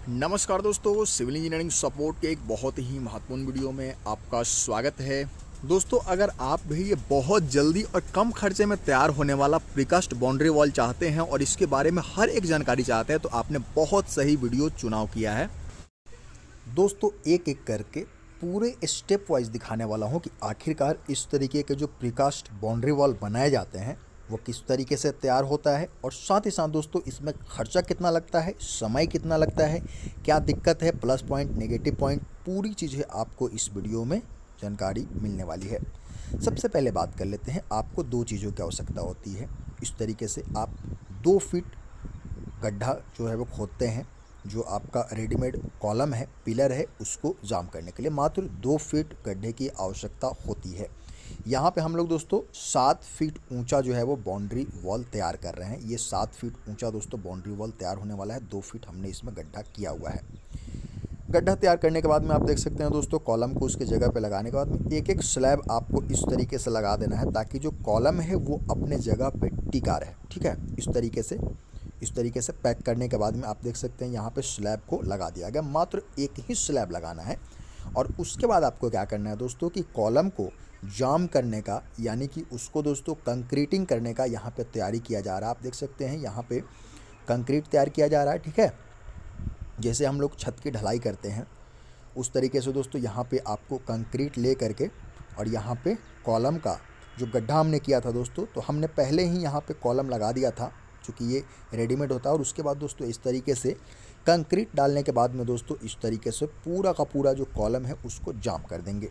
नमस्कार दोस्तों, civil engineering support के एक बहुत ही महत्वपूर्ण वीडियो में आपका स्वागत है। दोस्तों, अगर आप भी ये बहुत जल्दी और कम खर्चे में तैयार होने वाला प्रीकास्ट बाउंड्री वॉल चाहते हैं और इसके बारे में हर एक जानकारी चाहते हैं तो आपने बहुत सही वीडियो चुनाव किया है। दोस्तों, एक एक करके पूरे स्टेप वाइज दिखाने वाला हूँ कि आखिरकार इस तरीके के जो प्रीकास्ट बाउंड्री वॉल बनाए जाते हैं वो किस तरीके से तैयार होता है और साथ ही साथ दोस्तों इसमें खर्चा कितना लगता है, समय कितना लगता है, क्या दिक्कत है, प्लस पॉइंट, नेगेटिव पॉइंट, पूरी चीज़ें आपको इस वीडियो में जानकारी मिलने वाली है। सबसे पहले बात कर लेते हैं, आपको दो चीज़ों की आवश्यकता होती है। इस तरीके से आप 2 फीट गड्ढा जो है वो खोदते हैं। जो आपका रेडीमेड कॉलम है, पिलर है, उसको जाम करने के लिए मात्र 2 फीट गड्ढे की आवश्यकता होती है। यहाँ पे हम लोग दोस्तों 7 फीट ऊंचा जो है वो बाउंड्री वॉल तैयार कर रहे हैं। ये 7 फीट ऊंचा दोस्तों बाउंड्री वॉल तैयार होने वाला है। 2 फीट हमने इसमें गड्ढा किया हुआ है। गड्ढा तैयार करने के बाद में आप देख सकते हैं दोस्तों, कॉलम को उसके जगह पे लगाने के बाद में एक एक स्लैब आपको इस तरीके से लगा देना है ताकि जो कॉलम है वो अपने जगह पे टिका रहे। ठीक है, इस तरीके से पैक करने के बाद में आप देख सकते हैं यहाँ पे स्लैब को लगा दिया गया। मात्र एक ही स्लैब लगाना है और उसके बाद आपको क्या करना है दोस्तों कि कॉलम को जाम करने का, यानी कि उसको दोस्तों कंक्रीटिंग करने का यहाँ पे तैयारी किया जा रहा है। आप देख सकते हैं यहाँ पे कंक्रीट तैयार किया जा रहा है। ठीक है, जैसे हम लोग छत की ढलाई करते हैं उस तरीके से दोस्तों यहाँ पे आपको कंक्रीट ले करके और यहाँ पे कॉलम का जो गड्ढा हमने किया था दोस्तों, तो हमने पहले ही यहाँ पे कॉलम लगा दिया था क्योंकि ये रेडीमेड होता है। और उसके बाद दोस्तों इस तरीके से कंक्रीट डालने के बाद में दोस्तों इस तरीके से पूरा का पूरा जो कॉलम है उसको जाम कर देंगे।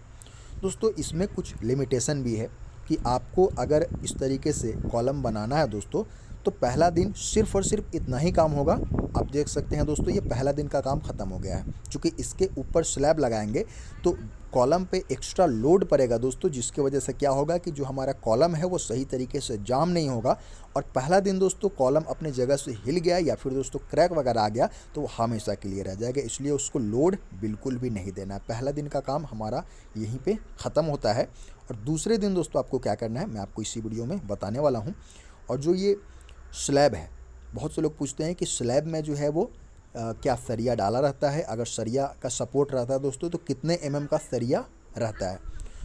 दोस्तों, इसमें कुछ लिमिटेशन भी है कि आपको अगर इस तरीके से कॉलम बनाना है दोस्तों तो पहला दिन सिर्फ़ और सिर्फ इतना ही काम होगा। आप देख सकते हैं दोस्तों, ये पहला दिन का काम ख़त्म हो गया है। चूँकि इसके ऊपर स्लैब लगाएंगे तो कॉलम पे एक्स्ट्रा लोड पड़ेगा दोस्तों, जिसकी वजह से क्या होगा कि जो हमारा कॉलम है वो सही तरीके से जाम नहीं होगा। और पहला दिन दोस्तों कॉलम अपने जगह से हिल गया या फिर दोस्तों क्रैक वगैरह आ गया तो वो हमेशा के लिए रह जाएगा। इसलिए उसको लोड बिल्कुल भी नहीं देना है। पहला दिन का काम हमारा यहीं पे ख़त्म होता है। और दूसरे दिन दोस्तों आपको क्या करना है मैं आपको इसी वीडियो में बताने वाला हूँ। और जो ये स्लैब है, बहुत से लोग पूछते हैं कि स्लैब में जो है वो क्या सरिया डाला रहता है, अगर सरिया का सपोर्ट रहता है दोस्तों तो कितने mm का सरिया रहता है।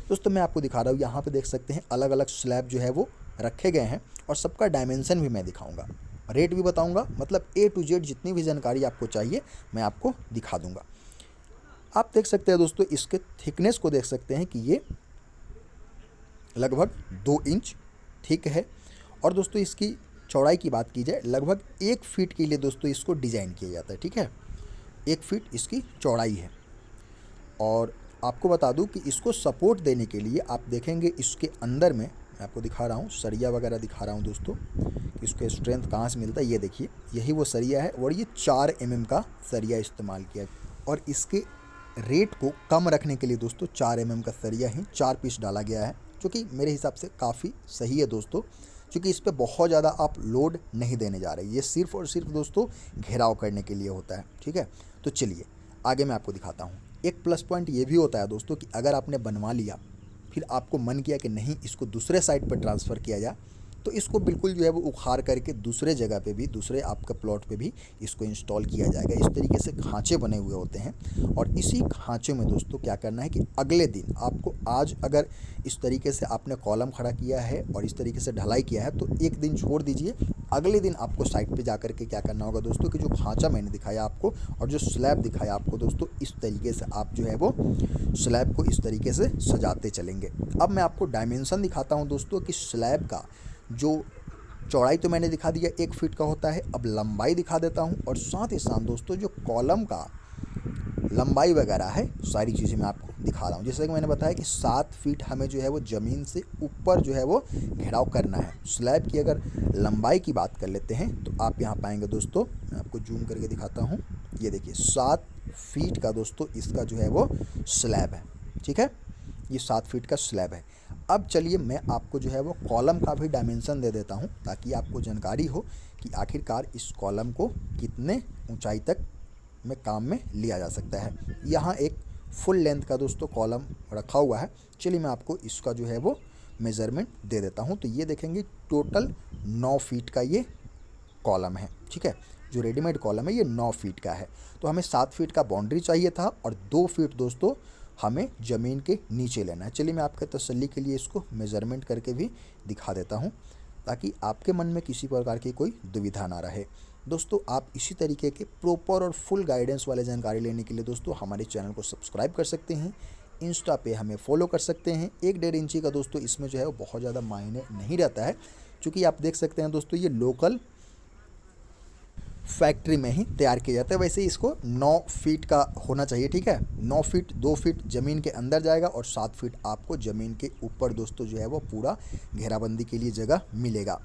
दोस्तों मैं आपको दिखा रहा हूँ, यहाँ पे देख सकते हैं अलग अलग स्लैब जो है वो रखे गए हैं और सबका डायमेंशन भी मैं दिखाऊंगा, रेट भी बताऊंगा, मतलब A to Z जितनी भी जानकारी आपको चाहिए मैं आपको दिखा दूंगा। आप देख सकते हैं दोस्तों, इसके थिकनेस को देख सकते हैं कि ये लगभग 2 इंच थिक है। और दोस्तों इसकी चौड़ाई की बात की जाए, लगभग 1 फीट के लिए दोस्तों इसको डिज़ाइन किया जाता है। ठीक है, 1 फीट इसकी चौड़ाई है। और आपको बता दूं कि इसको सपोर्ट देने के लिए आप देखेंगे इसके अंदर में, मैं आपको दिखा रहा हूँ, सरिया वगैरह दिखा रहा हूँ दोस्तों, इसके स्ट्रेंथ कहाँ से मिलता है। ये देखिए, यही वो सरिया है और ये 4 mm का सरिया इस्तेमाल किया। और इसके रेट को कम रखने के लिए दोस्तों 4 mm का सरिया ही 4 पीस डाला गया है, जो कि मेरे हिसाब से काफ़ी सही है दोस्तों, क्योंकि इस पर बहुत ज़्यादा आप लोड नहीं देने जा रहे। ये सिर्फ और सिर्फ दोस्तों घेराव करने के लिए होता है। ठीक है, तो चलिए आगे मैं आपको दिखाता हूँ। एक प्लस पॉइंट ये भी होता है दोस्तों कि अगर आपने बनवा लिया फिर आपको मन किया कि नहीं इसको दूसरे साइट पर ट्रांसफ़र किया जाए तो इसको बिल्कुल जो है वो उखाड़ करके दूसरे जगह पे भी, दूसरे आपके प्लॉट पे भी इसको इंस्टॉल किया जाएगा। इस तरीके से खांचे बने हुए होते हैं और इसी खांचे में दोस्तों क्या करना है कि अगले दिन आपको, आज अगर इस तरीके से आपने कॉलम खड़ा किया है और इस तरीके से ढलाई किया है तो एक दिन छोड़ दीजिए, अगले दिन आपको साइट पर जा करके क्या करना होगा दोस्तों कि जो खांचा मैंने दिखाया आपको और जो स्लैब दिखाया आपको दोस्तों, इस तरीके से आप जो है वो स्लैब को इस तरीके से सजाते चलेंगे। अब मैं आपको डायमेंशन दिखाता हूँ दोस्तों कि स्लैब का जो चौड़ाई तो मैंने दिखा दिया 1 फीट का होता है, अब लंबाई दिखा देता हूं। और साथ ही साथ दोस्तों जो कॉलम का लंबाई वगैरह है सारी चीज़ें मैं आपको दिखा रहा हूं। जैसे कि मैंने बताया कि 7 फीट हमें जो है वो ज़मीन से ऊपर जो है वो घेराव करना है। स्लैब की अगर लंबाई की बात कर लेते हैं तो आप यहाँ पाएंगे दोस्तों, मैं आपको जूम करके दिखाता हूँ, ये देखिए 7 फीट का दोस्तों इसका जो है वो स्लैब है। ठीक है, ये 7 फीट का स्लैब है। अब चलिए मैं आपको जो है वो कॉलम का भी डायमेंशन दे देता हूँ ताकि आपको जानकारी हो कि आखिरकार इस कॉलम को कितने ऊंचाई तक में काम में लिया जा सकता है। यहाँ एक फुल लेंथ का दोस्तों कॉलम रखा हुआ है। चलिए मैं आपको इसका जो है वो मेज़रमेंट दे देता हूँ। तो ये देखेंगे टोटल 9 फीट का ये कॉलम है। ठीक है, जो रेडीमेड कॉलम है ये 9 फीट का है। तो हमें 7 फीट का बाउंड्री चाहिए था और 2 फीट दोस्तों हमें ज़मीन के नीचे लेना है। चलिए मैं आपके तसल्ली के लिए इसको मेज़रमेंट करके भी दिखा देता हूँ, ताकि आपके मन में किसी प्रकार की कोई दुविधा ना रहे। दोस्तों आप इसी तरीके के प्रॉपर और फुल गाइडेंस वाले जानकारी लेने के लिए दोस्तों हमारे चैनल को सब्सक्राइब कर सकते हैं, इंस्टा पे हमें फॉलो कर सकते हैं। 1-1.5 इंची का दोस्तों इसमें जो है वो बहुत ज़्यादा मायने नहीं रहता है, क्योंकि आप देख सकते हैं दोस्तों ये लोकल फैक्ट्री में ही तैयार किया जाता है। वैसे ही इसको 9 फीट का होना चाहिए, ठीक है। 9 फीट 2 फीट ज़मीन के अंदर जाएगा और 7 फीट आपको ज़मीन के ऊपर दोस्तों जो है वो पूरा घेराबंदी के लिए जगह मिलेगा।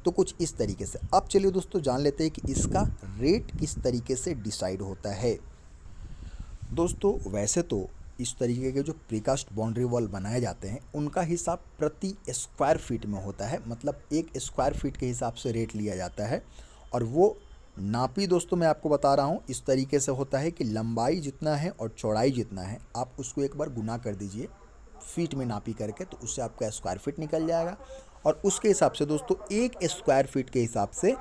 तो कुछ इस तरीके से। अब चलिए दोस्तों जान लेते हैं कि इसका रेट किस तरीके से डिसाइड होता है। दोस्तों वैसे तो इस तरीके के जो प्रीकास्ट बाउंड्री वॉल बनाए जाते हैं उनका हिसाब प्रति स्क्वायर फीट में होता है, मतलब 1 स्क्वायर फीट के हिसाब से रेट लिया जाता है। और वो नापी दोस्तों मैं आपको बता रहा हूँ इस तरीके से होता है कि लंबाई जितना है और चौड़ाई जितना है आप उसको एक बार गुना कर दीजिए फीट में नापी करके, तो उससे आपका स्क्वायर फीट निकल जाएगा। और उसके हिसाब से दोस्तों 1 स्क्वायर फीट के हिसाब से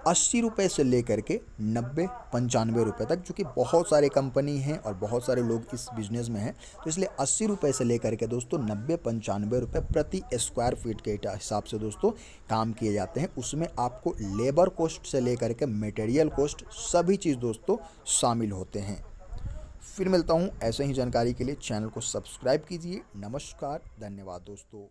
80 रुपये से लेकर के 90-95 रुपये तक, जो कि बहुत सारे कंपनी हैं और बहुत सारे लोग इस बिज़नेस में हैं, तो इसलिए 80 रुपये से लेकर के दोस्तों 90-95 रुपये प्रति स्क्वायर फीट के हिसाब से दोस्तों काम किए जाते हैं। उसमें आपको लेबर कॉस्ट से लेकर के मटेरियल कॉस्ट सभी चीज़ दोस्तों शामिल होते हैं। फिर मिलता हूँ ऐसे ही जानकारी के लिए, चैनल को सब्सक्राइब कीजिए। नमस्कार, धन्यवाद दोस्तों।